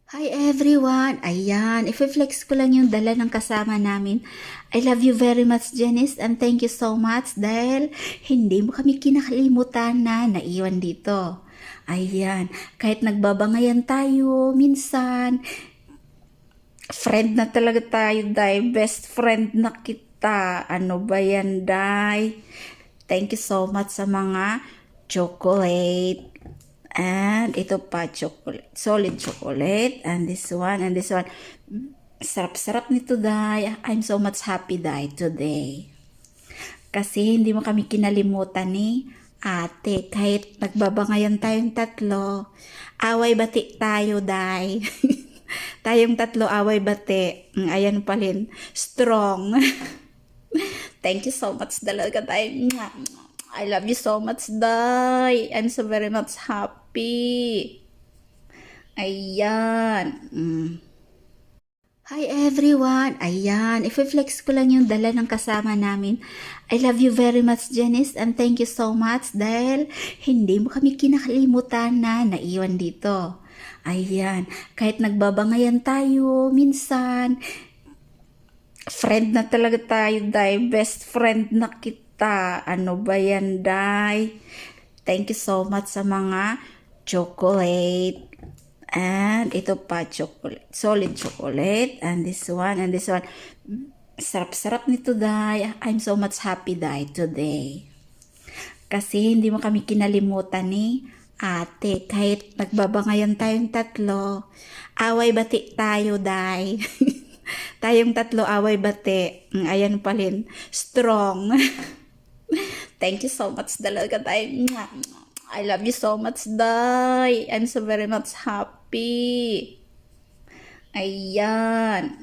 Hi everyone! Ayan, i-flex ko lang yung dala ng kasama namin. I love you very much, Janice, and thank you so much dahil hindi mo kami kinakalimutan na naiwan dito. Ayan, kahit nagbabangayan tayo, minsan, friend na talaga tayo, Day. Best friend na kita. Ano ba yan, Day? Thank you so much sa mga chocolate. And ito pa, chocolate. Solid chocolate. And this one, and this one. Sarap-sarap nito, Day. I'm so much happy, Day, today. Kasi hindi mo kami kinalimutan ni ate. Kahit nagbabangayan tayong tatlo, away bati tayo, Day. Tayong tatlo away bati. Ayan pa rin. Strong. Thank you so much talaga, Day. I love you so much, Day. I'm so very much happy. Ayan. Hi everyone! Ayan, i-flex ko lang yung dala ng kasama namin. I love you very much, Janice, and thank you so much dahil hindi mo kami kinakalimutan na naiwan dito. Ayan, kahit nagbabangayan tayo, minsan, friend na talaga tayo, Day. Best friend na kita. Ano ba yan, Day? Thank you so much sa mga chocolate. And ito pa, chocolate. Solid chocolate. And this one, and this one. Sarap-sarap nito, Day. I'm so much happy, Day, today. Kasi hindi mo kami kinalimutan ni ate. Kahit nagbabangayan tayong tatlo, away bati tayo, Day. Tayong tatlo away bati. Ayan pa rin. Strong. Thank you so much talaga, Day. I love you so much, Day. I'm so very much happy. Ayan.